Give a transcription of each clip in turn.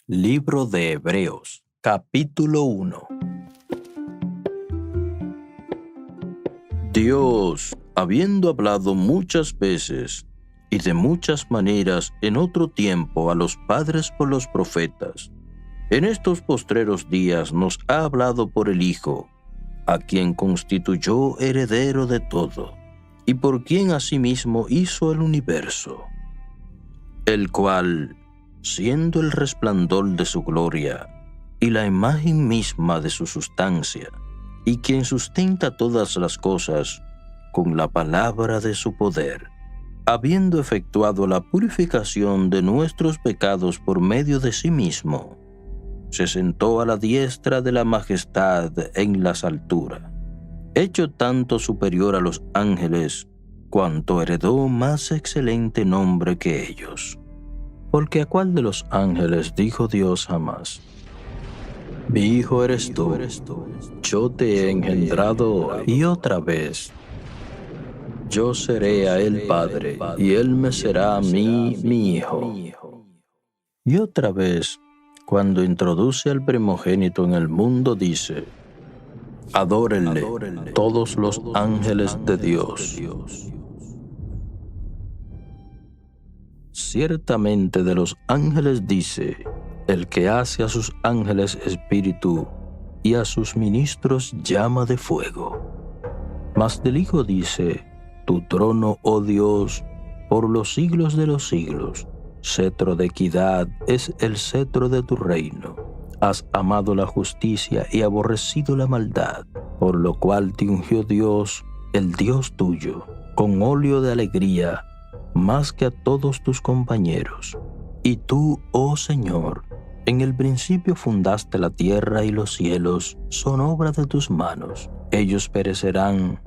Libro de Hebreos, capítulo 1. Dios, habiendo hablado muchas veces y de muchas maneras en otro tiempo a los padres por los profetas, en estos postreros días nos ha hablado por el Hijo, a quien constituyó heredero de todo, y por quien asimismo hizo el universo, el cual, siendo el resplandor de su gloria y la imagen misma de su sustancia, y quien sustenta todas las cosas con la palabra de su poder, habiendo efectuado la purificación de nuestros pecados por medio de sí mismo, se sentó a la diestra de la majestad en las alturas, hecho tanto superior a los ángeles, cuanto heredó más excelente nombre que ellos. Porque ¿a cuál de los ángeles dijo Dios jamás: mi hijo eres tú, yo te he engendrado hoy? Y otra vez: yo seré a él padre, y él me será a mí mi hijo. Y otra vez, cuando introduce al primogénito en el mundo, dice: adórenle todos los ángeles de Dios. Ciertamente de los ángeles dice: el que hace a sus ángeles espíritu y a sus ministros llama de fuego. Mas del Hijo dice: tu trono, oh Dios, por los siglos de los siglos, cetro de equidad es el cetro de tu reino. Has amado la justicia y aborrecido la maldad, por lo cual te ungió Dios, el Dios tuyo, con óleo de alegría, más que a todos tus compañeros. Y tú, oh Señor, en el principio fundaste la tierra, y los cielos son obra de tus manos. Ellos perecerán,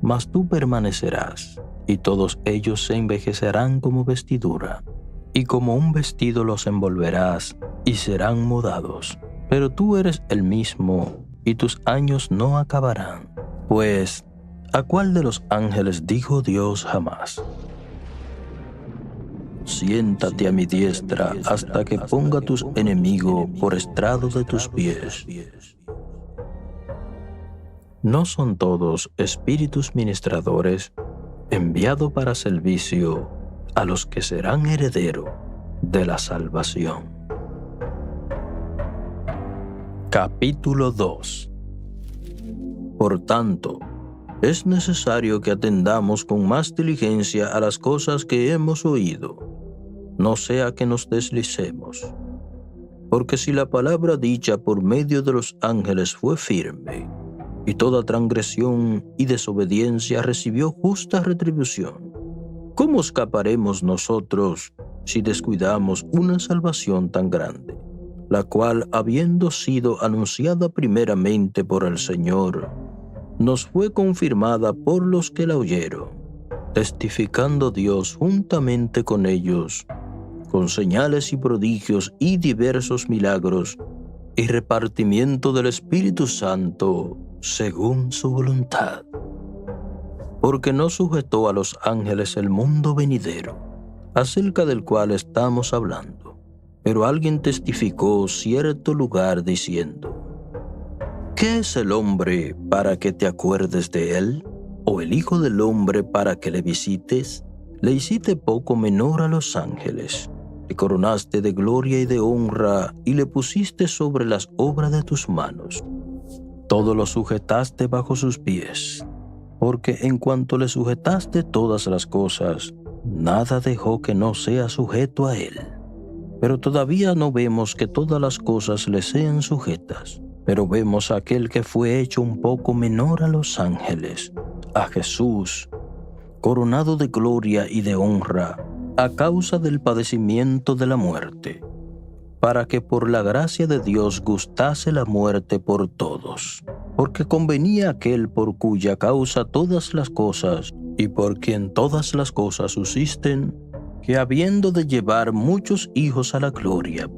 mas tú permanecerás, y todos ellos se envejecerán como vestidura, y como un vestido los envolverás, y serán mudados. Pero tú eres el mismo, y tus años no acabarán. Pues, ¿a cuál de los ángeles dijo Dios jamás: siéntate a mi diestra hasta que ponga tus enemigos por estrado de tus pies? ¿No son todos espíritus ministradores, enviados para servicio a los que serán herederos de la salvación? Capítulo 2. Por tanto, es necesario que atendamos con más diligencia a las cosas que hemos oído, no sea que nos deslicemos. Porque si la palabra dicha por medio de los ángeles fue firme, y toda transgresión y desobediencia recibió justa retribución, ¿cómo escaparemos nosotros si descuidamos una salvación tan grande, la cual, habiendo sido anunciada primeramente por el Señor, nos fue confirmada por los que la oyeron, testificando Dios juntamente con ellos, con señales y prodigios y diversos milagros, y repartimiento del Espíritu Santo según su voluntad? Porque no sujetó a los ángeles el mundo venidero, acerca del cual estamos hablando, pero alguien testificó cierto lugar diciendo: ¿qué es el hombre para que te acuerdes de él? ¿O el hijo del hombre para que le visites? Le hiciste poco menor a los ángeles, le coronaste de gloria y de honra, y le pusiste sobre las obras de tus manos. Todo lo sujetaste bajo sus pies, porque en cuanto le sujetaste todas las cosas, nada dejó que no sea sujeto a él. Pero todavía no vemos que todas las cosas le sean sujetas, pero vemos a aquel que fue hecho un poco menor a los ángeles, a Jesús, coronado de gloria y de honra, a causa del padecimiento de la muerte, para que por la gracia de Dios gustase la muerte por todos. Porque convenía aquel por cuya causa todas las cosas, y por quien todas las cosas subsisten, que habiendo de llevar muchos hijos a la gloria,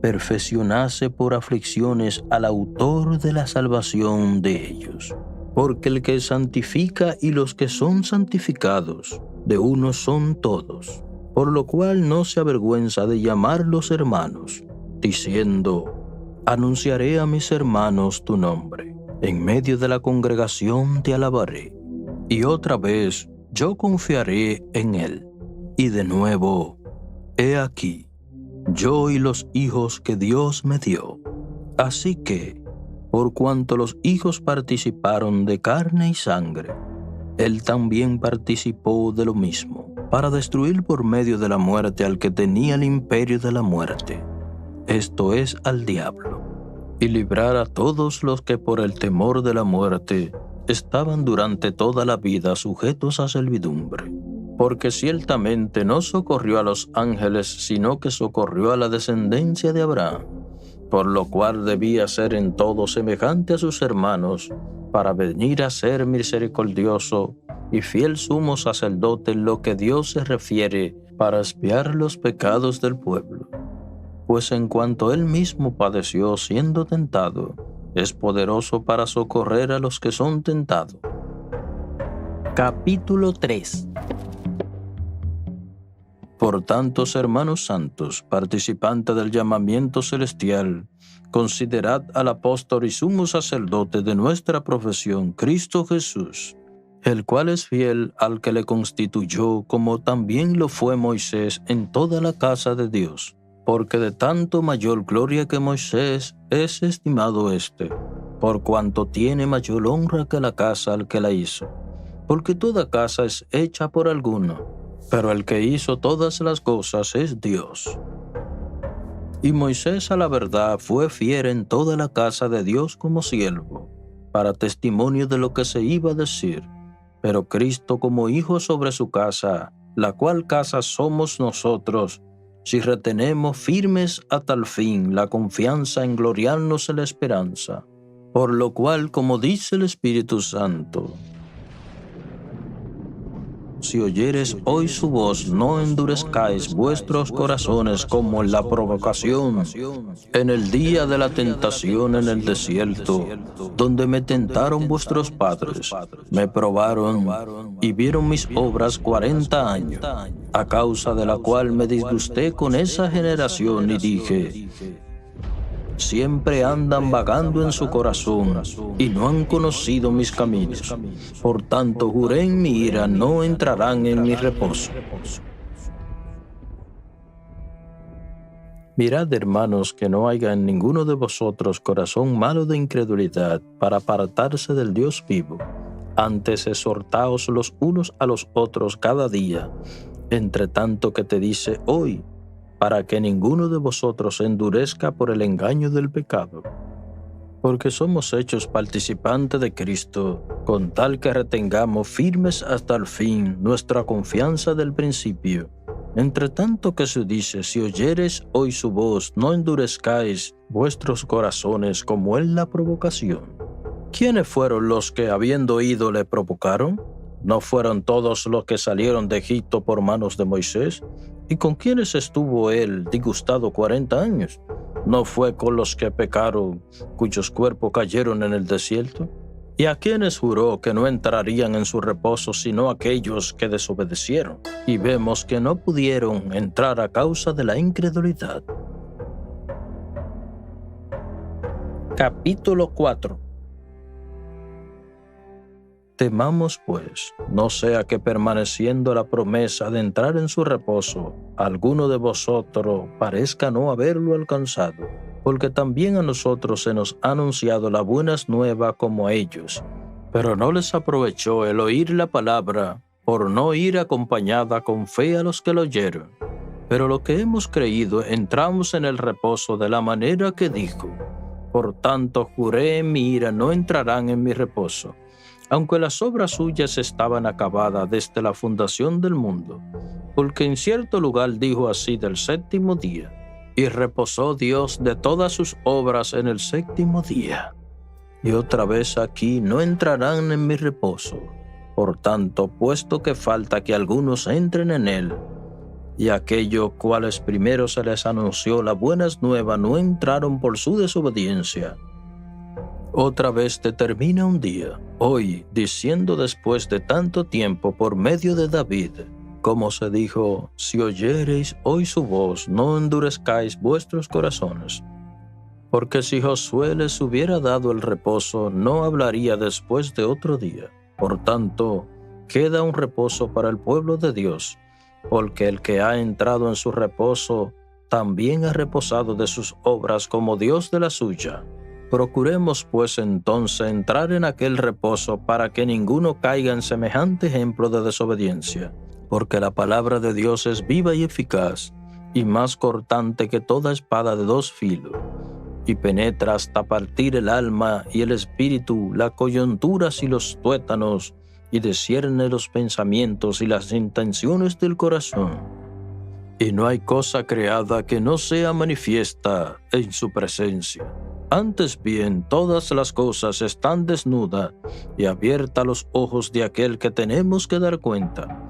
perfeccionase por aflicciones al autor de la salvación de ellos. Porque el que santifica y los que son santificados, de uno son todos, por lo cual no se avergüenza de llamarlos hermanos, diciendo: anunciaré a mis hermanos tu nombre, en medio de la congregación te alabaré. Y otra vez yo confiaré en él. Y de nuevo, he aquí, yo y los hijos que Dios me dio. Así que, por cuanto los hijos participaron de carne y sangre, él también participó de lo mismo, para destruir por medio de la muerte al que tenía el imperio de la muerte, esto es, al diablo, y librar a todos los que por el temor de la muerte estaban durante toda la vida sujetos a servidumbre. Porque ciertamente no socorrió a los ángeles, sino que socorrió a la descendencia de Abraham, por lo cual debía ser en todo semejante a sus hermanos, para venir a ser misericordioso y fiel sumo sacerdote en lo que Dios se refiere, para expiar los pecados del pueblo. Pues en cuanto él mismo padeció siendo tentado, es poderoso para socorrer a los que son tentados. Capítulo 3. Por tanto, hermanos santos, participantes del llamamiento celestial, considerad al apóstol y sumo sacerdote de nuestra profesión, Cristo Jesús, el cual es fiel al que le constituyó, como también lo fue Moisés en toda la casa de Dios. Porque de tanto mayor gloria que Moisés es estimado éste, por cuanto tiene mayor honra que la casa al que la hizo. Porque toda casa es hecha por alguno, pero el que hizo todas las cosas es Dios. Y Moisés a la verdad fue fiel en toda la casa de Dios como siervo, para testimonio de lo que se iba a decir, pero Cristo como hijo sobre su casa, la cual casa somos nosotros, si retenemos firmes hasta el fin la confianza en gloriarnos en la esperanza. Por lo cual, como dice el Espíritu Santo, si oyeres hoy su voz, no endurezcáis vuestros corazones como en la provocación, en el día de la tentación en el desierto, donde me tentaron vuestros padres, me probaron y vieron mis obras 40 años, a causa de la cual me disgusté con esa generación y dije: siempre andan vagando en su corazón y no han conocido mis caminos. Por tanto, juré en mi ira, no entrarán en mi reposo. Mirad, hermanos, que no haya en ninguno de vosotros corazón malo de incredulidad para apartarse del Dios vivo. Antes exhortaos los unos a los otros cada día, entre tanto que te dice hoy, para que ninguno de vosotros se endurezca por el engaño del pecado. Porque somos hechos participantes de Cristo, con tal que retengamos firmes hasta el fin nuestra confianza del principio. Entre tanto que se dice: si oyeres hoy su voz, no endurezcáis vuestros corazones como en la provocación. ¿Quiénes fueron los que, habiendo oído, le provocaron? ¿No fueron todos los que salieron de Egipto por manos de Moisés? ¿Y con quiénes estuvo él disgustado 40 años? ¿No fue con los que pecaron, cuyos cuerpos cayeron en el desierto? ¿Y a quiénes juró que no entrarían en su reposo sino aquellos que desobedecieron? Y vemos que no pudieron entrar a causa de la incredulidad. Capítulo 4. Temamos pues, no sea que permaneciendo la promesa de entrar en su reposo, alguno de vosotros parezca no haberlo alcanzado, porque también a nosotros se nos ha anunciado la buena nueva como a ellos, pero no les aprovechó el oír la palabra, por no ir acompañada con fe a los que lo oyeron. Pero lo que hemos creído entramos en el reposo de la manera que dijo: por tanto juré en mi ira, no entrarán en mi reposo, aunque las obras suyas estaban acabadas desde la fundación del mundo, porque en cierto lugar dijo así del séptimo día: y reposó Dios de todas sus obras en el séptimo día. Y otra vez aquí: no entrarán en mi reposo. Por tanto, puesto que falta que algunos entren en él, y aquellos cuales primero se les anunció la buena nueva no entraron por su desobediencia, otra vez determina un día, hoy, diciendo después de tanto tiempo por medio de David: Como se dijo, si oyereis hoy su voz, no endurezcáis vuestros corazones. Porque si Josué les hubiera dado el reposo, no hablaría después de otro día. Por tanto, queda un reposo para el pueblo de Dios, porque el que ha entrado en su reposo, también ha reposado de sus obras como Dios de la suya. Procuremos pues entonces entrar en aquel reposo para que ninguno caiga en semejante ejemplo de desobediencia. Porque la palabra de Dios es viva y eficaz, y más cortante que toda espada de dos filos, y penetra hasta partir el alma y el espíritu, las coyunturas y los tuétanos, y discierne los pensamientos y las intenciones del corazón. Y no hay cosa creada que no sea manifiesta en su presencia. Antes bien, todas las cosas están desnudas y abiertas a los ojos de aquel que tenemos que dar cuenta.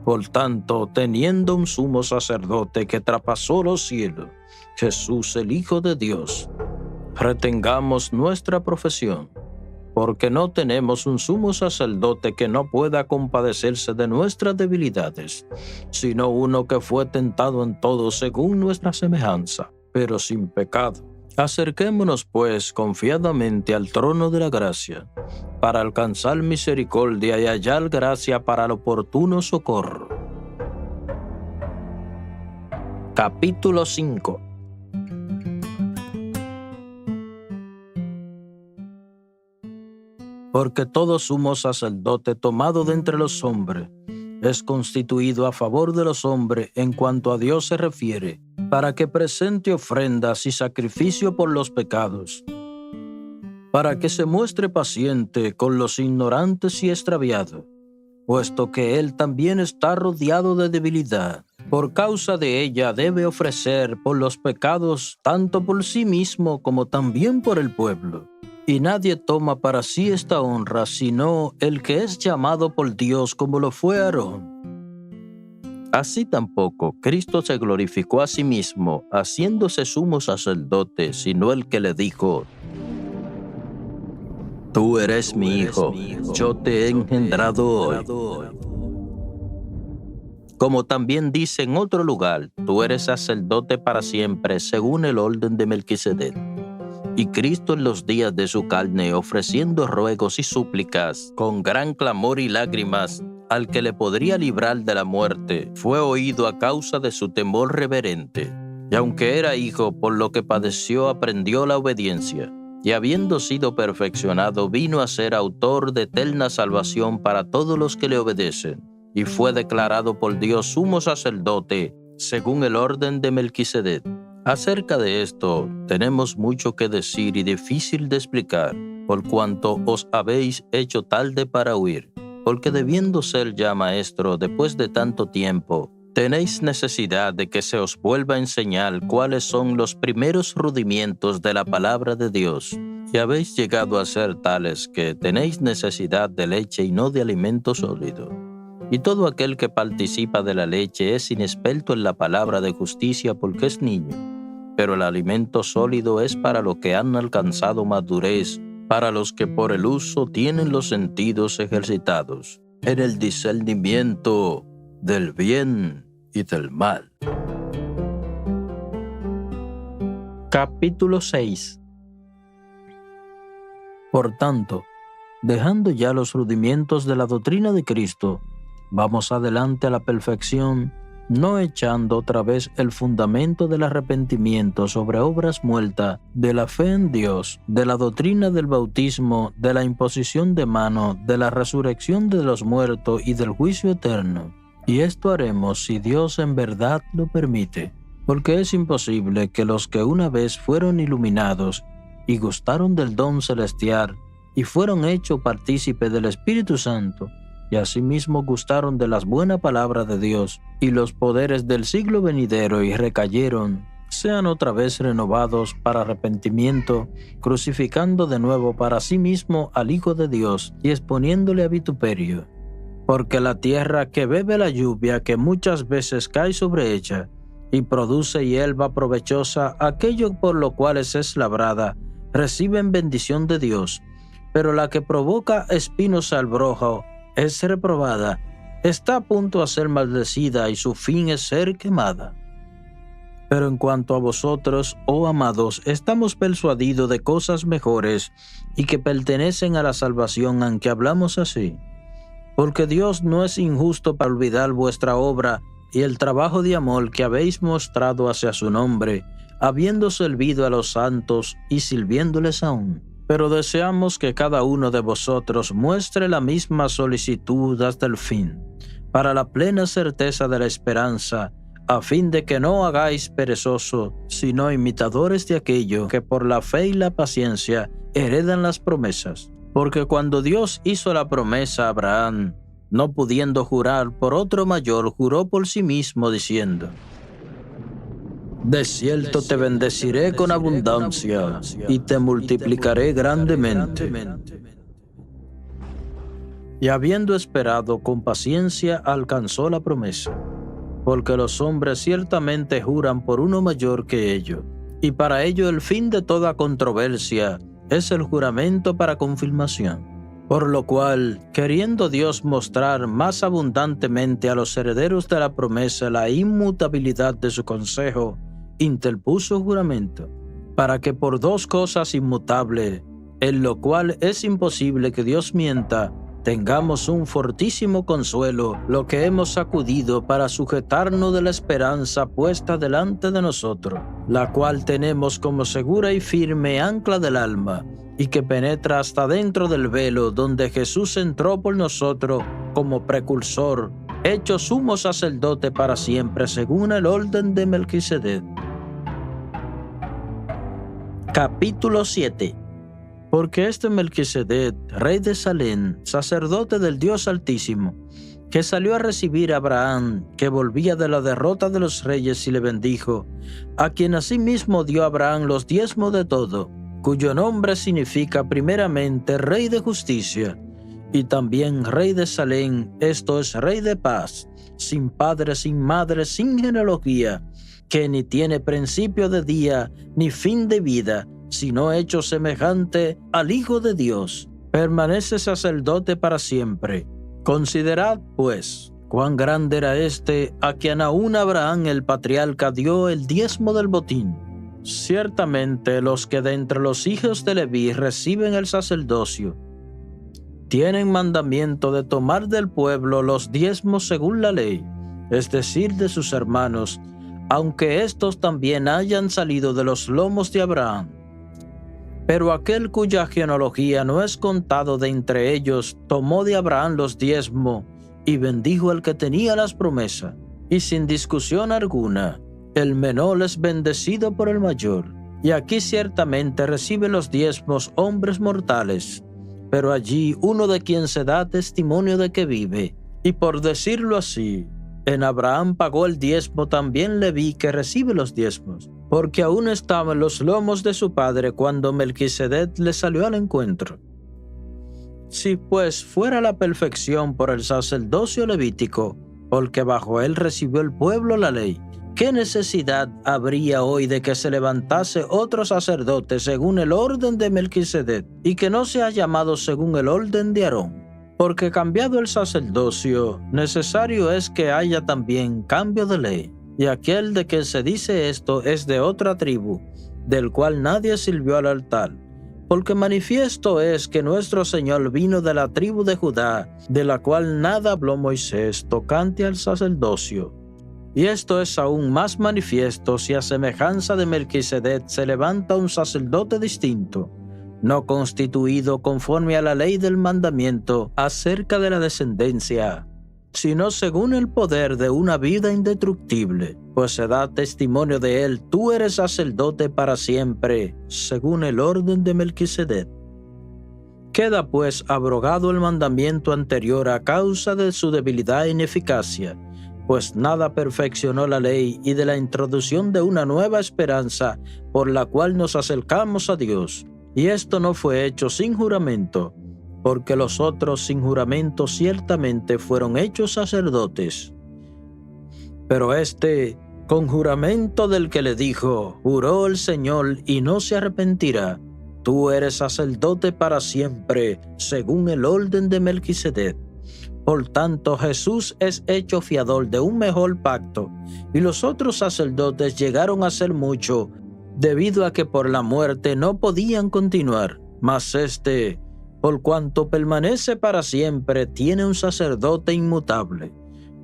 Por tanto, teniendo un sumo sacerdote que traspasó los cielos, Jesús el Hijo de Dios, retengamos nuestra profesión, porque no tenemos un sumo sacerdote que no pueda compadecerse de nuestras debilidades, sino uno que fue tentado en todo según nuestra semejanza, pero sin pecado. Acerquémonos pues confiadamente al trono de la gracia, para alcanzar misericordia y hallar gracia para el oportuno socorro. Capítulo 5. Porque todo sumo sacerdote tomado de entre los hombres es constituido a favor de los hombres en cuanto a Dios se refiere, para que presente ofrendas y sacrificio por los pecados, para que se muestre paciente con los ignorantes y extraviados, puesto que él también está rodeado de debilidad. Por causa de ella debe ofrecer por los pecados tanto por sí mismo como también por el pueblo. Y nadie toma para sí esta honra, sino el que es llamado por Dios como lo fue Aarón. Así tampoco Cristo se glorificó a sí mismo, haciéndose sumo sacerdote, sino el que le dijo: Tú eres mi hijo, yo te he engendrado hoy. Como también dice en otro lugar, tú eres sacerdote para siempre, según el orden de Melquisedec. Y Cristo en los días de su carne, ofreciendo ruegos y súplicas, con gran clamor y lágrimas, al que le podría librar de la muerte, fue oído a causa de su temor reverente. Y aunque era hijo, por lo que padeció aprendió la obediencia. Y habiendo sido perfeccionado, vino a ser autor de eterna salvación para todos los que le obedecen. Y fue declarado por Dios sumo sacerdote, según el orden de Melquisedec. Acerca de esto tenemos mucho que decir y difícil de explicar, por cuanto os habéis hecho tarde para huir, porque debiendo ser ya maestro después de tanto tiempo, tenéis necesidad de que se os vuelva a enseñar cuáles son los primeros rudimientos de la palabra de Dios, y habéis llegado a ser tales que tenéis necesidad de leche y no de alimento sólido. Y todo aquel que participa de la leche es inexperto en la palabra de justicia porque es niño. Pero el alimento sólido es para los que han alcanzado madurez, para los que por el uso tienen los sentidos ejercitados en el discernimiento del bien y del mal. Capítulo 6. Por tanto, dejando ya los rudimientos de la doctrina de Cristo, vamos adelante a la perfección, no echando otra vez el fundamento del arrepentimiento sobre obras muertas, de la fe en Dios, de la doctrina del bautismo, de la imposición de mano, de la resurrección de los muertos y del juicio eterno. Y esto haremos si Dios en verdad lo permite, porque es imposible que los que una vez fueron iluminados y gustaron del don celestial y fueron hechos partícipes del Espíritu Santo, y asimismo gustaron de las buenas palabras de Dios y los poderes del siglo venidero y recayeron, sean otra vez renovados para arrepentimiento, crucificando de nuevo para sí mismo al Hijo de Dios y exponiéndole a vituperio. Porque la tierra que bebe la lluvia que muchas veces cae sobre ella y produce hierba provechosa, aquello por lo cual es labrada, reciben bendición de Dios, pero la que provoca espinos al brojo es reprobada está a punto a ser maldecida y su fin es ser quemada. Pero en cuanto a vosotros, oh amados, estamos persuadidos de cosas mejores y que pertenecen a la salvación, aunque hablamos así. Porque Dios no es injusto para olvidar vuestra obra y el trabajo de amor que habéis mostrado hacia su nombre, habiendo servido a los santos y sirviéndoles aún. Pero deseamos que cada uno de vosotros muestre la misma solicitud hasta el fin, para la plena certeza de la esperanza, a fin de que no hagáis perezoso, sino imitadores de aquello que por la fe y la paciencia heredan las promesas. Porque cuando Dios hizo la promesa a Abraham, no pudiendo jurar por otro mayor, juró por sí mismo diciendo: de cierto te bendeciré con abundancia y te multiplicaré grandemente. Y habiendo esperado con paciencia, alcanzó la promesa. Porque los hombres ciertamente juran por uno mayor que ellos, y para ello el fin de toda controversia es el juramento para confirmación. Por lo cual, queriendo Dios mostrar más abundantemente a los herederos de la promesa la inmutabilidad de su consejo, interpuso juramento, para que por dos cosas inmutables, en lo cual es imposible que Dios mienta, tengamos un fortísimo consuelo, lo que hemos acudido para sujetarnos de la esperanza puesta delante de nosotros, la cual tenemos como segura y firme ancla del alma, y que penetra hasta dentro del velo, donde Jesús entró por nosotros como precursor, hecho sumo sacerdote para siempre, según el orden de Melquisedec. Capítulo 7. Porque este Melquisedec, rey de Salem, sacerdote del Dios Altísimo, que salió a recibir a Abraham, que volvía de la derrota de los reyes, y le bendijo, a quien asimismo dio Abraham los diezmos de todo, cuyo nombre significa primeramente Rey de Justicia, y también Rey de Salem, esto es Rey de Paz, sin padre, sin madre, sin genealogía, que ni tiene principio de día, ni fin de vida, sino hecho semejante al Hijo de Dios, permanece sacerdote para siempre. Considerad, pues, cuán grande era este, a quien aún Abraham el patriarca dio el diezmo del botín. Ciertamente los que de entre los hijos de Leví reciben el sacerdocio, tienen mandamiento de tomar del pueblo los diezmos según la ley, es decir, de sus hermanos, aunque éstos también hayan salido de los lomos de Abraham. Pero aquel cuya genealogía no es contado de entre ellos, tomó de Abraham los diezmos y bendijo al que tenía las promesas. Y sin discusión alguna, el menor es bendecido por el mayor. Y aquí ciertamente recibe los diezmos hombres mortales, pero allí uno de quien se da testimonio de que vive. Y por decirlo así, en Abraham pagó el diezmo también Leví, que recibe los diezmos, porque aún estaba en los lomos de su padre cuando Melquisedec le salió al encuentro. Si pues fuera la perfección por el sacerdocio levítico, porque bajo él recibió el pueblo la ley, ¿qué necesidad habría hoy de que se levantase otro sacerdote según el orden de Melquisedec, y que no sea llamado según el orden de Aarón? Porque cambiado el sacerdocio, necesario es que haya también cambio de ley. Y aquel de que se dice esto es de otra tribu, del cual nadie sirvió al altar. Porque manifiesto es que nuestro Señor vino de la tribu de Judá, de la cual nada habló Moisés tocante al sacerdocio. Y esto es aún más manifiesto si a semejanza de Melquisedec se levanta un sacerdote distinto, no constituido conforme a la ley del mandamiento acerca de la descendencia, sino según el poder de una vida indestructible, pues se da testimonio de él: tú eres sacerdote para siempre, según el orden de Melquisedec. Queda pues abrogado el mandamiento anterior a causa de su debilidad e ineficacia, pues nada perfeccionó la ley, y de la introducción de una nueva esperanza por la cual nos acercamos a Dios. Y esto no fue hecho sin juramento, porque los otros sin juramento ciertamente fueron hechos sacerdotes. Pero este, con juramento del que le dijo, juró el Señor y no se arrepentirá: tú eres sacerdote para siempre, según el orden de Melquisedec. Por tanto, Jesús es hecho fiador de un mejor pacto, y los otros sacerdotes llegaron a ser mucho, debido a que por la muerte no podían continuar. Mas este, por cuanto permanece para siempre, tiene un sacerdote inmutable,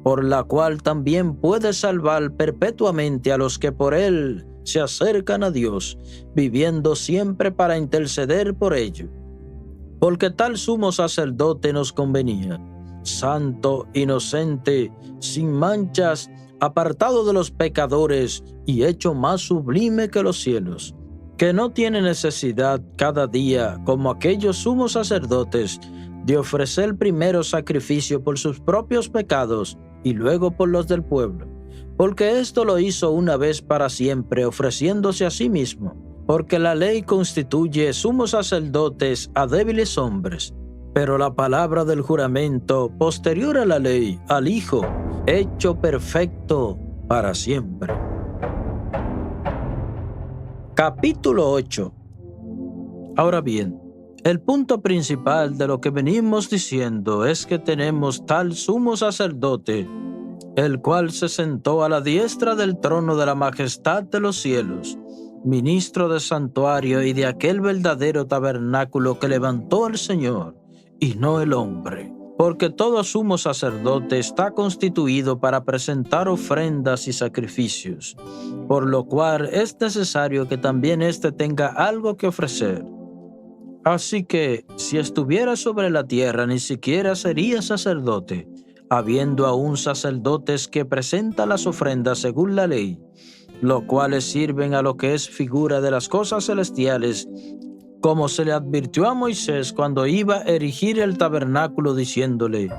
por la cual también puede salvar perpetuamente a los que por él se acercan a Dios, viviendo siempre para interceder por ellos. Porque tal sumo sacerdote nos convenía, santo, inocente, sin manchas, apartado de los pecadores y hecho más sublime que los cielos, que no tiene necesidad cada día, como aquellos sumos sacerdotes, de ofrecer primero sacrificio por sus propios pecados y luego por los del pueblo, porque esto lo hizo una vez para siempre, ofreciéndose a sí mismo, porque la ley constituye sumos sacerdotes a débiles hombres, pero la palabra del juramento, posterior a la ley, al Hijo, hecho perfecto para siempre. Capítulo 8. Ahora bien, el punto principal de lo que venimos diciendo es que tenemos tal sumo sacerdote, el cual se sentó a la diestra del trono de la majestad de los cielos, ministro del santuario y de aquel verdadero tabernáculo que levantó el Señor, y no el hombre. Porque todo sumo sacerdote está constituido para presentar ofrendas y sacrificios, por lo cual es necesario que también éste tenga algo que ofrecer. Así que, si estuviera sobre la tierra, ni siquiera sería sacerdote, habiendo aún sacerdotes que presentan las ofrendas según la ley, los cuales sirven a lo que es figura de las cosas celestiales, como se le advirtió a Moisés cuando iba a erigir el tabernáculo, diciéndole: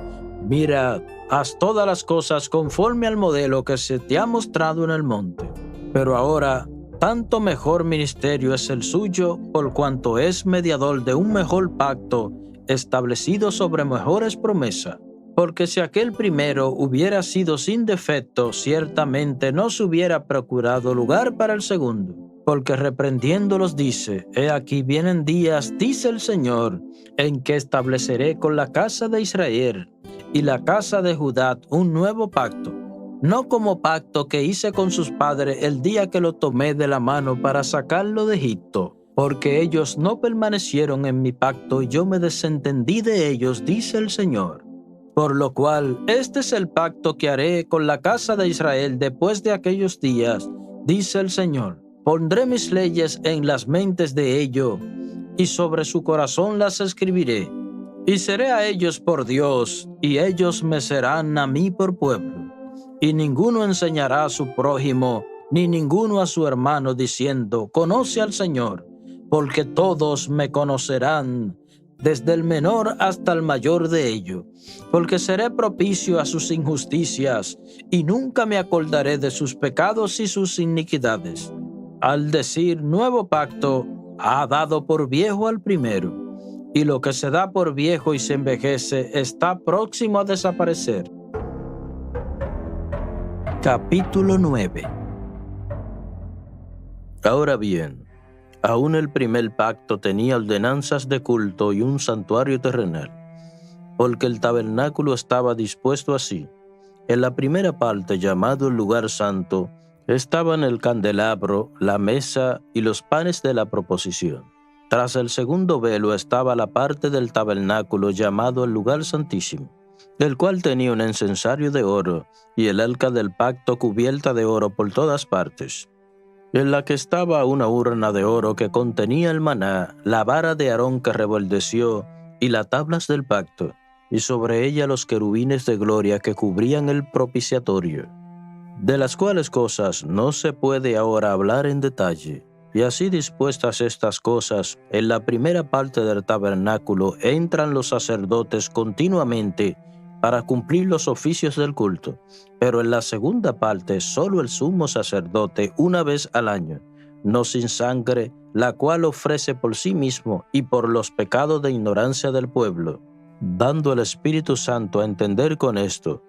mira, haz todas las cosas conforme al modelo que se te ha mostrado en el monte. Pero ahora, tanto mejor ministerio es el suyo, por cuanto es mediador de un mejor pacto, establecido sobre mejores promesas. Porque si aquel primero hubiera sido sin defecto, ciertamente no se hubiera procurado lugar para el segundo. Porque reprendiéndolos dice: he aquí vienen días, dice el Señor, en que estableceré con la casa de Israel y la casa de Judá un nuevo pacto, no como pacto que hice con sus padres el día que lo tomé de la mano para sacarlo de Egipto, porque ellos no permanecieron en mi pacto y yo me desentendí de ellos, dice el Señor. Por lo cual, este es el pacto que haré con la casa de Israel después de aquellos días, dice el Señor. Pondré mis leyes en las mentes de ellos, y sobre su corazón las escribiré. Y seré a ellos por Dios, y ellos me serán a mí por pueblo. Y ninguno enseñará a su prójimo, ni ninguno a su hermano, diciendo: conoce al Señor, porque todos me conocerán, desde el menor hasta el mayor de ellos, porque seré propicio a sus injusticias, y nunca me acordaré de sus pecados y sus iniquidades. Al decir nuevo pacto, ha dado por viejo al primero, y lo que se da por viejo y se envejece está próximo a desaparecer. Capítulo 9. Ahora bien, aún el primer pacto tenía ordenanzas de culto y un santuario terrenal, porque el tabernáculo estaba dispuesto así. En la primera parte, llamado el lugar santo, estaban el candelabro, la mesa y los panes de la proposición. Tras el segundo velo estaba la parte del tabernáculo llamado el lugar santísimo, el cual tenía un incensario de oro y el arca del pacto cubierta de oro por todas partes, en la que estaba una urna de oro que contenía el maná, la vara de Aarón que revoldeció y las tablas del pacto, y sobre ella los querubines de gloria que cubrían el propiciatorio, de las cuales cosas no se puede ahora hablar en detalle. Y así dispuestas estas cosas, en la primera parte del tabernáculo entran los sacerdotes continuamente para cumplir los oficios del culto, pero en la segunda parte solo el sumo sacerdote una vez al año, no sin sangre, la cual ofrece por sí mismo y por los pecados de ignorancia del pueblo, dando el Espíritu Santo a entender con esto,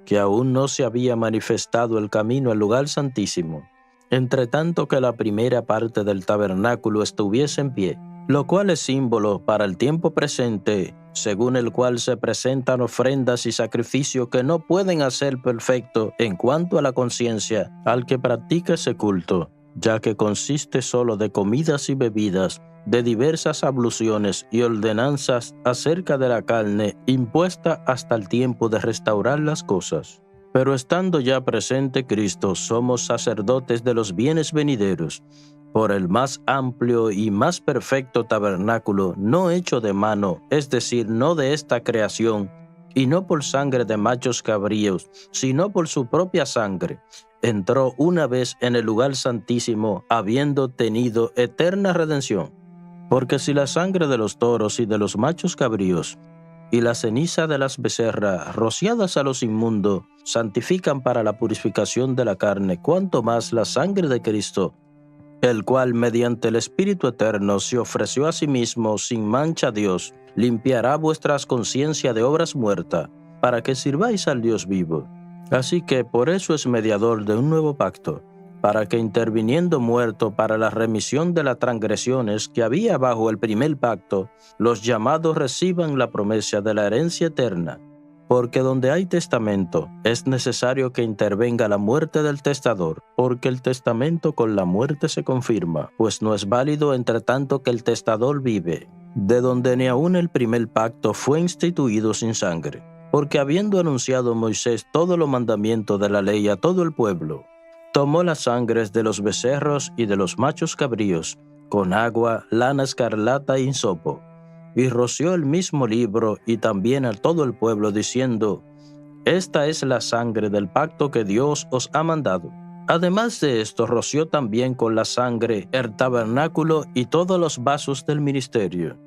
que aún no se había manifestado el camino al lugar santísimo, entre tanto que la primera parte del tabernáculo estuviese en pie. lo cual es símbolo para el tiempo presente, según el cual se presentan ofrendas y sacrificios que no pueden hacer perfecto en cuanto a la conciencia al que practica ese culto, ya que consiste solo de comidas y bebidas, de diversas abluciones y ordenanzas acerca de la carne impuesta hasta el tiempo de restaurar las cosas. Pero estando ya presente Cristo, somos sacerdotes de los bienes venideros, por el más amplio y más perfecto tabernáculo, no hecho de mano, es decir, no de esta creación, y no por sangre de machos cabríos, sino por su propia sangre, entró una vez en el lugar santísimo, habiendo tenido eterna redención. Porque si la sangre de los toros y de los machos cabríos y la ceniza de las becerras, rociadas a los inmundos, santifican para la purificación de la carne, cuanto más la sangre de Cristo, el cual mediante el Espíritu Eterno se ofreció a sí mismo sin mancha a Dios, limpiará vuestras conciencias de obras muertas, para que sirváis al Dios vivo. Así que por eso es mediador de un nuevo pacto, para que interviniendo muerto para la remisión de las transgresiones que había bajo el primer pacto, los llamados reciban la promesa de la herencia eterna. Porque donde hay testamento, es necesario que intervenga la muerte del testador, porque el testamento con la muerte se confirma, pues no es válido entre tanto que el testador vive, de donde ni aun el primer pacto fue instituido sin sangre. Porque habiendo anunciado Moisés todos los mandamientos de la ley a todo el pueblo, tomó las sangres de los becerros y de los machos cabríos, con agua, lana escarlata e hisopo, y roció el mismo libro y también a todo el pueblo, diciendo: Esta es la sangre del pacto que Dios os ha mandado. Además de esto, roció también con la sangre el tabernáculo y todos los vasos del ministerio.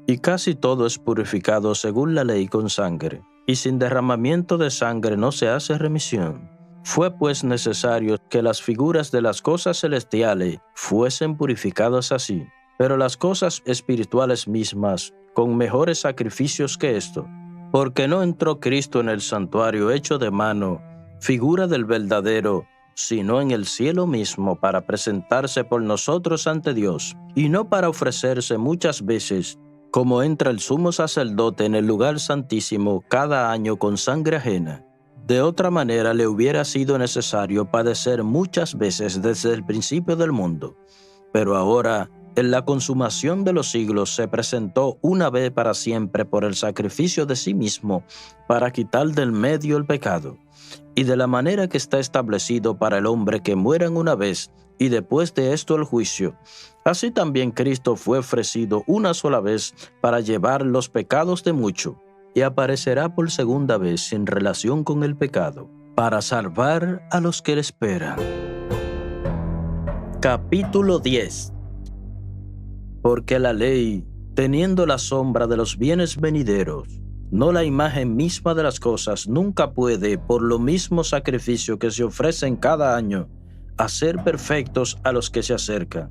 Y casi todo es purificado según la ley con sangre, y sin derramamiento de sangre no se hace remisión. Fue pues necesario que las figuras de las cosas celestiales fuesen purificadas así, pero las cosas espirituales mismas con mejores sacrificios que esto. Porque no entró Cristo en el santuario hecho de mano, figura del verdadero, sino en el cielo mismo para presentarse por nosotros ante Dios, y no para ofrecerse muchas veces, como entra el sumo sacerdote en el lugar santísimo cada año con sangre ajena. De otra manera le hubiera sido necesario padecer muchas veces desde el principio del mundo. Pero ahora, en la consumación de los siglos, se presentó una vez para siempre por el sacrificio de sí mismo para quitar del medio el pecado. Y de la manera que está establecido para el hombre que mueran una vez y después de esto el juicio, así también Cristo fue ofrecido una sola vez para llevar los pecados de muchos, y aparecerá por segunda vez sin relación con el pecado, para salvar a los que le esperan. Capítulo 10. Porque la ley, teniendo la sombra de los bienes venideros, no la imagen misma de las cosas, nunca puede, por lo mismo sacrificio que se ofrecen cada año, hacer perfectos a los que se acercan.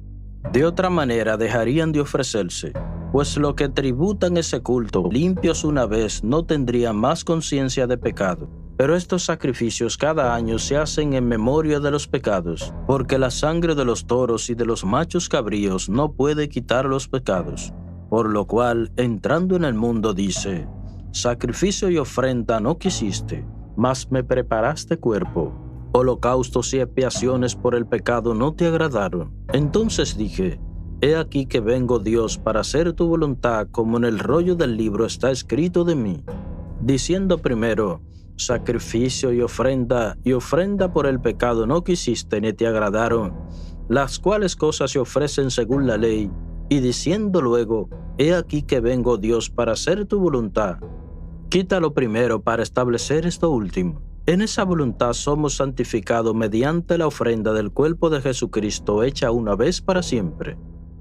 De otra manera dejarían de ofrecerse, pues lo que tributan ese culto, limpios una vez, no tendrían más conciencia de pecado. Pero estos sacrificios cada año se hacen en memoria de los pecados, porque la sangre de los toros y de los machos cabríos no puede quitar los pecados. Por lo cual, entrando en el mundo, dice: Sacrificio y ofrenda no quisiste, mas me preparaste cuerpo. Holocaustos y expiaciones por el pecado no te agradaron. Entonces dije: He aquí que vengo, Dios, para hacer tu voluntad, como en el rollo del libro está escrito de mí. Diciendo primero: Sacrificio y ofrenda por el pecado no quisiste ni te agradaron, las cuales cosas se ofrecen según la ley, y diciendo luego: He aquí que vengo, Dios, para hacer tu voluntad. Quítalo primero para establecer esto último. En esa voluntad somos santificados mediante la ofrenda del cuerpo de Jesucristo hecha una vez para siempre.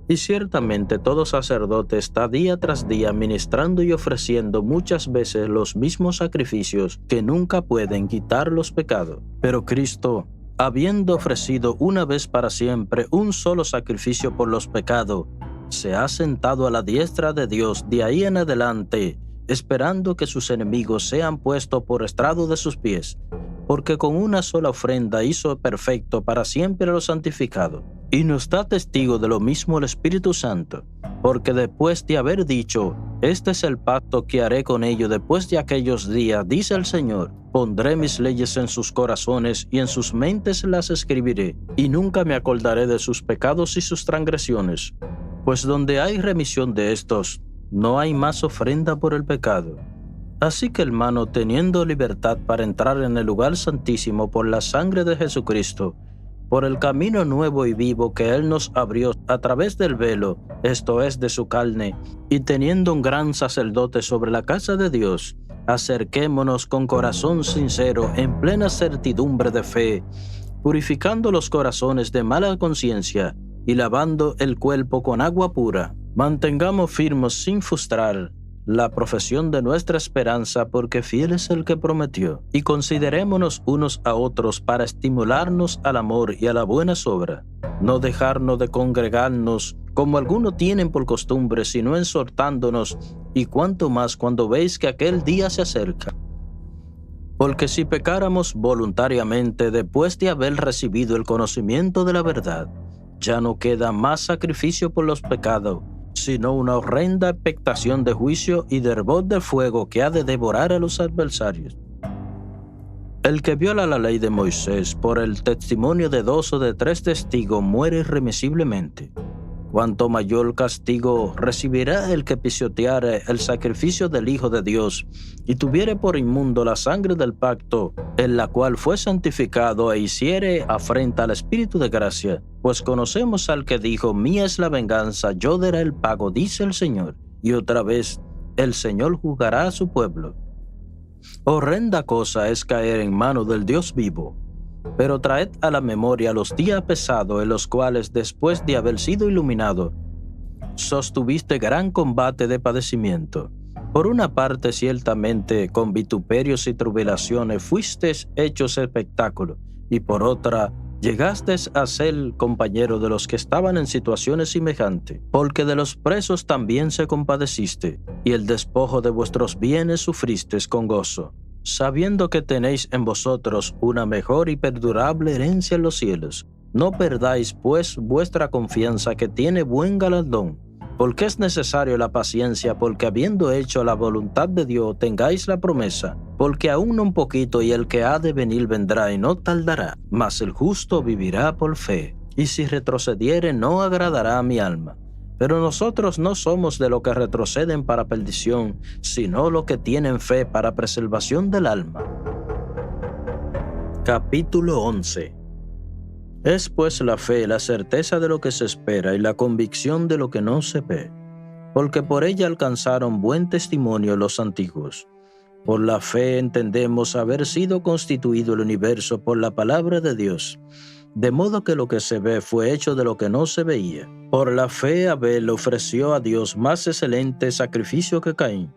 Y ciertamente todo sacerdote está día tras día ministrando y ofreciendo muchas veces los mismos sacrificios que nunca pueden quitar los pecados. Pero Cristo, habiendo ofrecido una vez para siempre un solo sacrificio por los pecados, se ha sentado a la diestra de Dios de ahí en adelante, esperando que sus enemigos sean puestos por estrado de sus pies, porque con una sola ofrenda hizo perfecto para siempre a los santificados. Y nos da testigo de lo mismo el Espíritu Santo, Porque después de haber dicho, este es el pacto que haré con ellos después de aquellos días, dice el Señor, pondré mis leyes en sus corazones y en sus mentes las escribiré, y nunca me acordaré de sus pecados y sus transgresiones. Pues donde hay remisión de estos, no hay más ofrenda por el pecado. Así que, hermano, teniendo libertad para entrar en el lugar santísimo por la sangre de Jesucristo, por el camino nuevo y vivo que Él nos abrió a través del velo, esto es, de su carne, y teniendo un gran sacerdote sobre la casa de Dios, acerquémonos con corazón sincero, en plena certidumbre de fe, purificando los corazones de mala conciencia y lavando el cuerpo con agua pura. Mantengamos firmes sin frustrar la profesión de nuestra esperanza, porque fiel es el que prometió. Y considerémonos unos a otros para estimularnos al amor y a la buena obra, no dejarnos de congregarnos, como algunos tienen por costumbre, sino exhortándonos, y cuanto más cuando veis que aquel día se acerca. Porque si pecáramos voluntariamente después de haber recibido el conocimiento de la verdad, ya no queda más sacrificio por los pecados, sino una horrenda expectación de juicio y de hervor de fuego que ha de devorar a los adversarios. El que viola la ley de Moisés por el testimonio de 2 o de 3 testigos muere irremisiblemente. Cuanto mayor castigo recibirá el que pisoteare el sacrificio del Hijo de Dios y tuviere por inmundo la sangre del pacto, en la cual fue santificado, e hiciere afrenta al Espíritu de gracia. Pues conocemos al que dijo, mía es la venganza, yo daré el pago, dice el Señor. Y otra vez, el Señor juzgará a su pueblo. Horrenda cosa es caer en manos del Dios vivo. Pero traed a la memoria los días pesados en los cuales, después de haber sido iluminado, sostuviste gran combate de padecimiento. Por una parte, ciertamente, con vituperios y tribulaciones fuisteis hechos espectáculo, y por otra, llegasteis a ser compañero de los que estaban en situaciones semejantes, porque de los presos también se compadeciste, y el despojo de vuestros bienes sufristeis con gozo, sabiendo que tenéis en vosotros una mejor y perdurable herencia en los cielos. No perdáis, pues, vuestra confianza, que tiene buen galardón, porque es necesario la paciencia, porque habiendo hecho la voluntad de Dios, tengáis la promesa, porque aún un poquito, y el que ha de venir vendrá y no tardará, mas el justo vivirá por fe, y si retrocediere no agradará a mi alma. Pero nosotros no somos de los que retroceden para perdición, sino los que tienen fe para preservación del alma. Capítulo 11. Es pues la fe la certeza de lo que se espera y la convicción de lo que no se ve, porque por ella alcanzaron buen testimonio los antiguos. Por la fe entendemos haber sido constituido el universo por la palabra de Dios, de modo que lo que se ve fue hecho de lo que no se veía. Por la fe Abel ofreció a Dios más excelente sacrificio que Caín,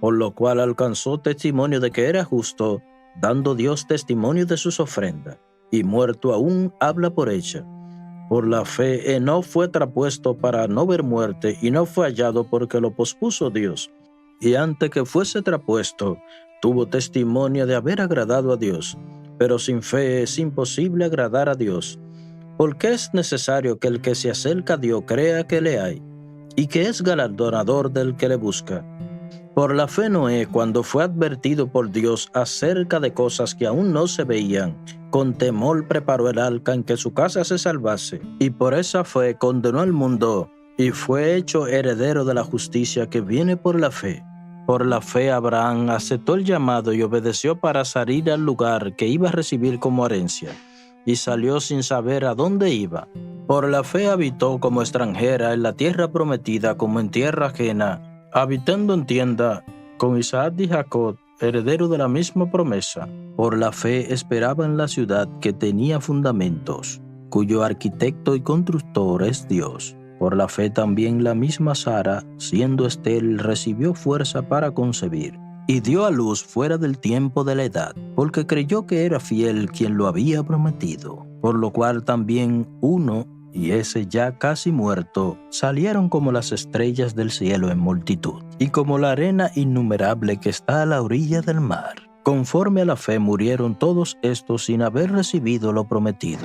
por lo cual alcanzó testimonio de que era justo, dando Dios testimonio de sus ofrendas, y muerto aún habla por ella. Por la fe Enoc fue trapuesto para no ver muerte, y no fue hallado porque lo pospuso Dios. Y antes que fuese trapuesto, tuvo testimonio de haber agradado a Dios. Pero sin fe es imposible agradar a Dios, porque es necesario que el que se acerca a Dios crea que le hay, y que es galardonador del que le busca. Por la fe Noé, cuando fue advertido por Dios acerca de cosas que aún no se veían, con temor preparó el arca en que su casa se salvase, y por esa fe condenó al mundo, y fue hecho heredero de la justicia que viene por la fe. Por la fe Abraham aceptó el llamado y obedeció para salir al lugar que iba a recibir como herencia, y salió sin saber a dónde iba. Por la fe habitó como extranjera en la tierra prometida, como en tierra ajena, habitando en tienda con Isaac y Jacob, heredero de la misma promesa. Por la fe esperaba en la ciudad que tenía fundamentos, cuyo arquitecto y constructor es Dios. Por la fe también la misma Sara, siendo estéril, recibió fuerza para concebir, y dio a luz fuera del tiempo de la edad, porque creyó que era fiel quien lo había prometido. Por lo cual también uno, y ese ya casi muerto, salieron como las estrellas del cielo en multitud, y como la arena innumerable que está a la orilla del mar. Conforme a la fe murieron todos estos sin haber recibido lo prometido,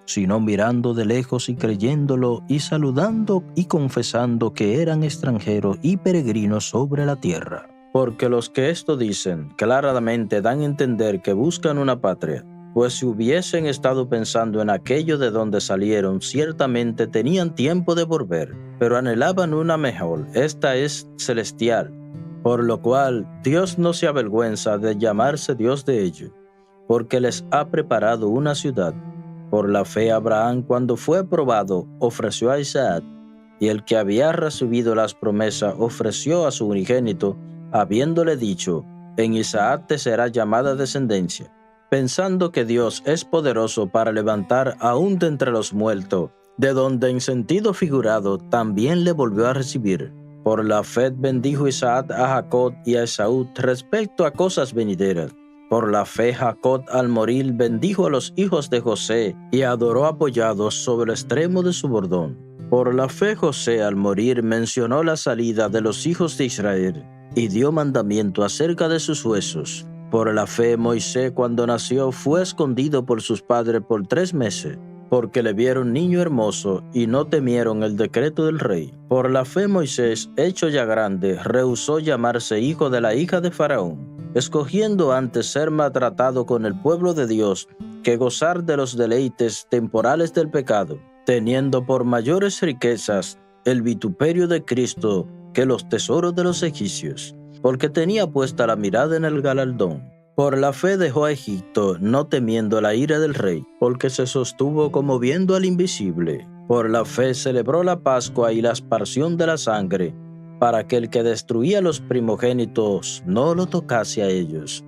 sino mirando de lejos y creyéndolo y saludando y confesando que eran extranjeros y peregrinos sobre la tierra. Porque los que esto dicen claramente dan a entender que buscan una patria, pues si hubiesen estado pensando en aquello de donde salieron, ciertamente tenían tiempo de volver, pero anhelaban una mejor, esta es celestial, por lo cual Dios no se avergüenza de llamarse Dios de ellos, porque les ha preparado una ciudad. Por la fe Abraham, cuando fue probado, ofreció a Isaac, y el que había recibido las promesas ofreció a su unigénito, habiéndole dicho, en Isaac te será llamada descendencia, pensando que Dios es poderoso para levantar aún de entre los muertos, de donde en sentido figurado también le volvió a recibir. Por la fe bendijo Isaac a Jacob y a Esaú respecto a cosas venideras. Por la fe Jacob al morir bendijo a los hijos de José y adoró apoyados sobre el extremo de su bordón. Por la fe José al morir mencionó la salida de los hijos de Israel y dio mandamiento acerca de sus huesos. Por la fe Moisés cuando nació fue escondido por sus padres por 3 meses, porque le vieron niño hermoso y no temieron el decreto del rey. Por la fe Moisés, hecho ya grande, rehusó llamarse hijo de la hija de Faraón, escogiendo antes ser maltratado con el pueblo de Dios que gozar de los deleites temporales del pecado, teniendo por mayores riquezas el vituperio de Cristo que los tesoros de los egipcios, porque tenía puesta la mirada en el galardón. Por la fe dejó a Egipto, no temiendo la ira del rey, porque se sostuvo como viendo al invisible. Por la fe celebró la Pascua y la aspersión de la sangre, para que el que destruía los primogénitos no lo tocase a ellos.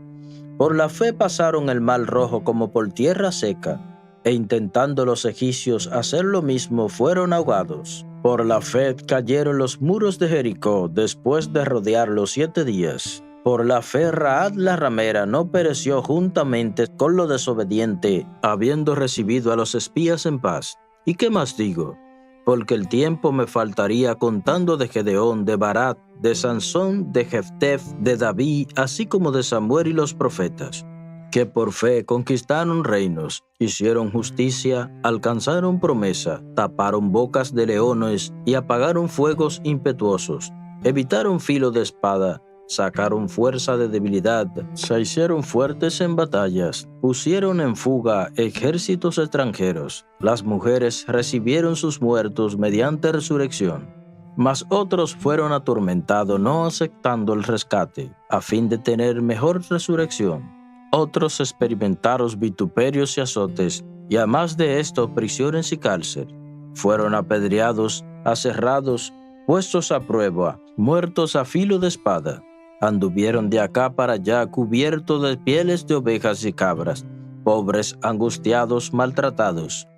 Por la fe pasaron el mar rojo como por tierra seca, e intentando los egipcios hacer lo mismo fueron ahogados. Por la fe cayeron los muros de Jericó después de rodearlos 7 días. Por la fe Rahab la ramera no pereció juntamente con lo desobediente, habiendo recibido a los espías en paz. ¿Y qué más digo? Porque el tiempo me faltaría contando de Gedeón, de Barak, de Sansón, de Jeftef, de David, así como de Samuel y los profetas, que por fe conquistaron reinos, hicieron justicia, alcanzaron promesa, taparon bocas de leones y apagaron fuegos impetuosos, evitaron filo de espada, sacaron fuerza de debilidad, se hicieron fuertes en batallas, pusieron en fuga ejércitos extranjeros. Las mujeres recibieron sus muertos mediante resurrección, mas otros fueron atormentados no aceptando el rescate, a fin de tener mejor resurrección. Otros experimentaron vituperios y azotes, y además de esto prisiones y cárcel. Fueron apedreados, aserrados, puestos a prueba, muertos a filo de espada. Anduvieron de acá para allá cubiertos de pieles de ovejas y cabras, pobres, angustiados, maltratados,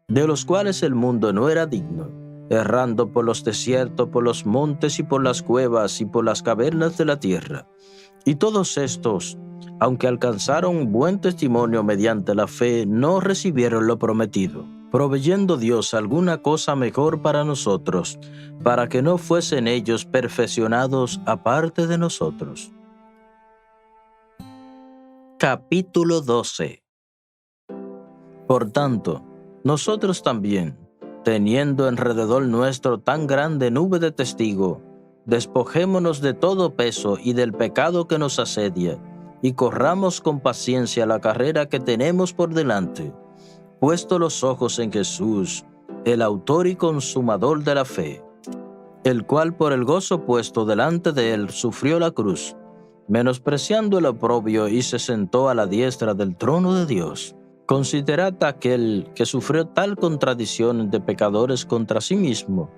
de los cuales el mundo no era digno, errando por los desiertos, por los montes y por las cuevas y por las cavernas de la tierra. Y todos estos, aunque alcanzaron buen testimonio mediante la fe, no recibieron lo prometido, proveyendo Dios alguna cosa mejor para nosotros, para que no fuesen ellos perfeccionados aparte de nosotros. Capítulo 12. Por tanto, nosotros también, teniendo alrededor nuestro tan grande nube de testigos, despojémonos de todo peso y del pecado que nos asedia, y corramos con paciencia la carrera que tenemos por delante, puesto los ojos en Jesús, el autor y consumador de la fe, el cual por el gozo puesto delante de él sufrió la cruz, menospreciando el oprobio, y se sentó a la diestra del trono de Dios. Considerad a aquel que sufrió tal contradicción de pecadores contra sí mismo,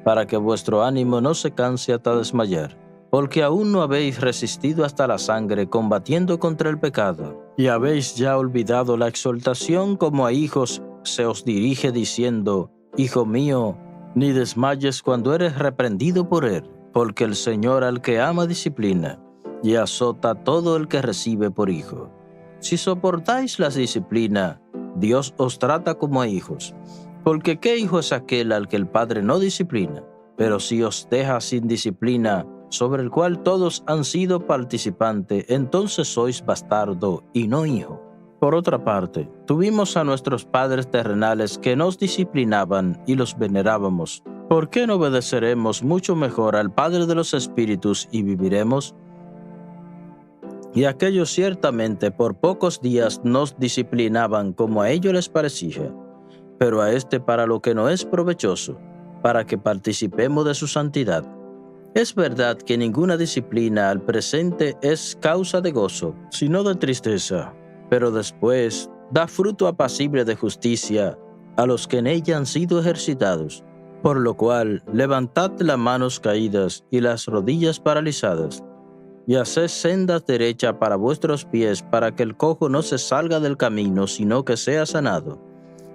para que vuestro ánimo no se canse hasta desmayar. Porque aún no habéis resistido hasta la sangre combatiendo contra el pecado, y habéis ya olvidado la exhortación como a hijos se os dirige diciendo, Hijo mío, ni desmayes cuando eres reprendido por él, porque el Señor al que ama disciplina, y azota a todo el que recibe por hijo. Si soportáis la disciplina, Dios os trata como a hijos, porque ¿qué hijo es aquel al que el Padre no disciplina? Pero si os deja sin disciplina, sobre el cual todos han sido participantes, entonces sois bastardo y no hijo. Por otra parte, tuvimos a nuestros padres terrenales que nos disciplinaban y los venerábamos. ¿Por qué no obedeceremos mucho mejor al Padre de los Espíritus y viviremos? Y aquellos ciertamente por pocos días nos disciplinaban como a ellos les parecía, pero a este para lo que no es provechoso, para que participemos de su santidad. Es verdad que ninguna disciplina al presente es causa de gozo, sino de tristeza, pero después da fruto apacible de justicia a los que en ella han sido ejercitados. Por lo cual, levantad las manos caídas y las rodillas paralizadas, y haced sendas derechas para vuestros pies, para que el cojo no se salga del camino, sino que sea sanado.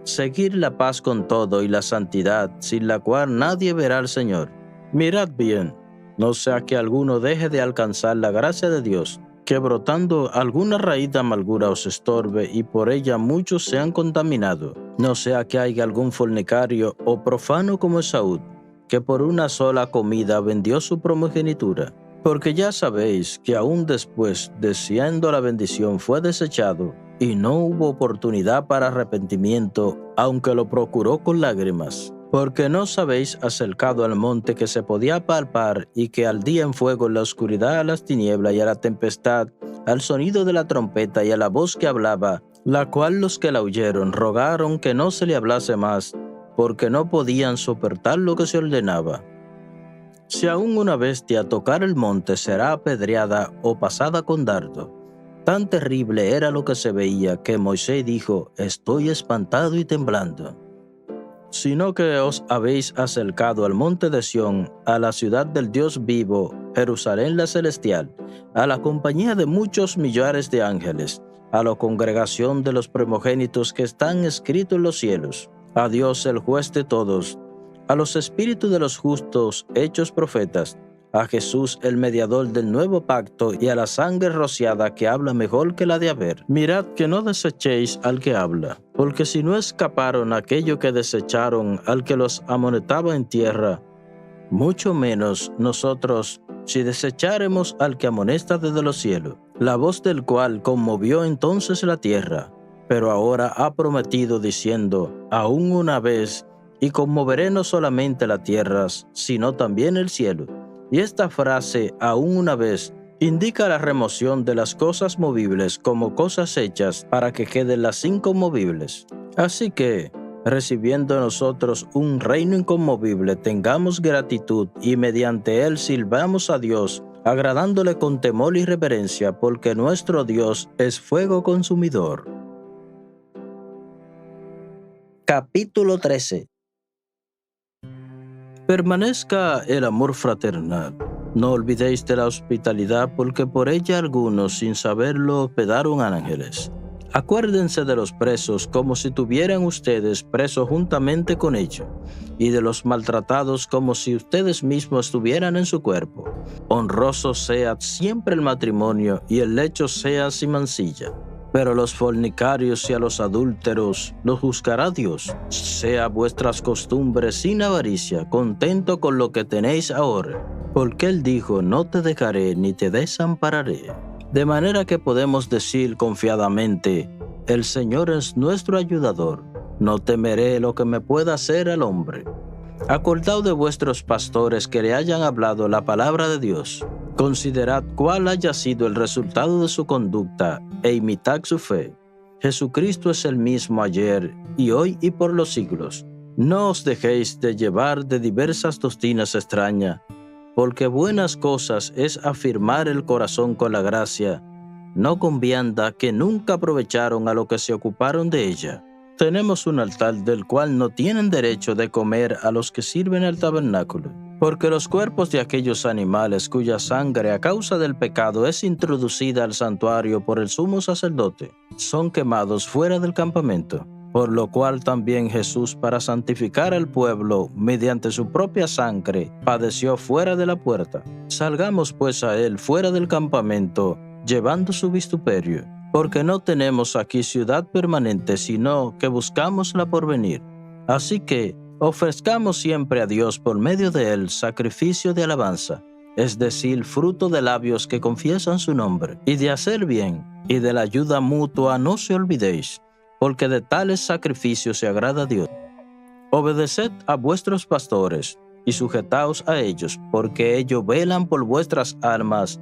Seguir la paz con todo y la santidad, sin la cual nadie verá al Señor. Mirad bien, no sea que alguno deje de alcanzar la gracia de Dios, que brotando alguna raíz de amargura os estorbe, y por ella muchos sean contaminados. No sea que haya algún fornicario o profano como Esaú, que por una sola comida vendió su primogenitura. Porque ya sabéis que aún después, deseando la bendición, fue desechado, y no hubo oportunidad para arrepentimiento, aunque lo procuró con lágrimas. Porque no os habéis acercado al monte que se podía palpar, y que ardía en fuego en la oscuridad, a las tinieblas y a la tempestad, al sonido de la trompeta y a la voz que hablaba, la cual los que la oyeron rogaron que no se le hablase más, porque no podían soportar lo que se ordenaba. Si aún una bestia tocar el monte será apedreada o pasada con dardo. Tan terrible era lo que se veía que Moisés dijo: estoy espantado y temblando. Sino que os habéis acercado al monte de Sión, a la ciudad del Dios vivo, Jerusalén la celestial, a la compañía de muchos millares de ángeles, a la congregación de los primogénitos que están escritos en los cielos, a Dios el juez de todos, a los espíritus de los justos hechos profetas, a Jesús el mediador del nuevo pacto y a la sangre rociada que habla mejor que la de Abel. Mirad que no desechéis al que habla, porque si no escaparon aquello que desecharon al que los amonestaba en tierra, mucho menos nosotros si desecháremos al que amonesta desde los cielos, la voz del cual conmovió entonces la tierra, pero ahora ha prometido diciendo: aún una vez, y conmoveré no solamente las tierras, sino también el cielo. Y esta frase, aún una vez, indica la remoción de las cosas movibles como cosas hechas para que queden las inconmovibles. Así que, recibiendo nosotros un reino inconmovible, tengamos gratitud y mediante él sirvamos a Dios, agradándole con temor y reverencia, porque nuestro Dios es fuego consumidor. Capítulo 13. Permanezca el amor fraternal. No olvidéis de la hospitalidad, porque por ella algunos, sin saberlo, hospedaron ángeles. Acuérdense de los presos como si tuvieran ustedes presos juntamente con ellos, y de los maltratados como si ustedes mismos estuvieran en su cuerpo. Honroso sea siempre el matrimonio, y el lecho sea sin mancilla. Pero los fornicarios y a los adúlteros los juzgará Dios. Sea vuestras costumbres sin avaricia, contento con lo que tenéis ahora. Porque Él dijo: no te dejaré ni te desampararé. De manera que podemos decir confiadamente: el Señor es nuestro ayudador. No temeré lo que me pueda hacer el hombre. Acordaos de vuestros pastores que le hayan hablado la palabra de Dios. Considerad cuál haya sido el resultado de su conducta e imitad su fe. Jesucristo es el mismo ayer y hoy y por los siglos. No os dejéis de llevar de diversas doctrinas extrañas, porque buenas cosas es afirmar el corazón con la gracia, no con vianda que nunca aprovecharon a lo que se ocuparon de ella. Tenemos un altar del cual no tienen derecho de comer a los que sirven al tabernáculo, porque los cuerpos de aquellos animales cuya sangre a causa del pecado es introducida al santuario por el sumo sacerdote, son quemados fuera del campamento. Por lo cual también Jesús, para santificar al pueblo mediante su propia sangre, padeció fuera de la puerta. Salgamos pues a él fuera del campamento, llevando su vituperio, porque no tenemos aquí ciudad permanente, sino que buscamos la porvenir. Así que ofrezcamos siempre a Dios por medio de él sacrificio de alabanza, es decir, fruto de labios que confiesan su nombre, y de hacer bien, y de la ayuda mutua no se olvidéis, porque de tales sacrificios se agrada a Dios. Obedeced a vuestros pastores, y sujetaos a ellos, porque ellos velan por vuestras almas,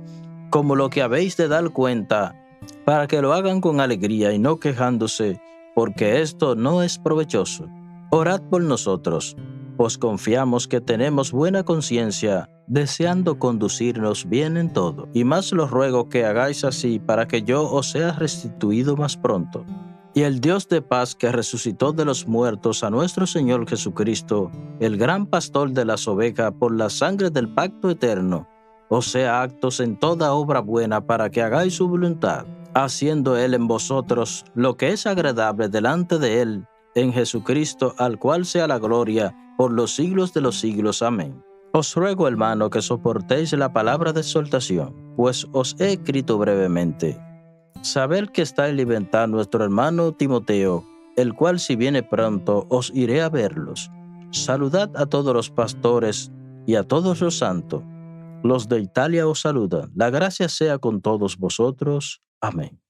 como lo que habéis de dar cuenta, para que lo hagan con alegría y no quejándose, porque esto no es provechoso. Orad por nosotros, pues confiamos que tenemos buena conciencia, deseando conducirnos bien en todo. Y más los ruego que hagáis así, para que yo os sea restituido más pronto. Y el Dios de paz, que resucitó de los muertos a nuestro Señor Jesucristo, el gran pastor de las ovejas, por la sangre del pacto eterno, os sea actos en toda obra buena, para que hagáis su voluntad, haciendo Él en vosotros lo que es agradable delante de Él, en Jesucristo, al cual sea la gloria por los siglos de los siglos. Amén. Os ruego, hermano, que soportéis la palabra de exhortación, pues os he escrito brevemente. Sabed que está en libertad nuestro hermano Timoteo, el cual, si viene pronto, os iré a verlos. Saludad a todos los pastores y a todos los santos. Los de Italia os saludan. La gracia sea con todos vosotros. Amén.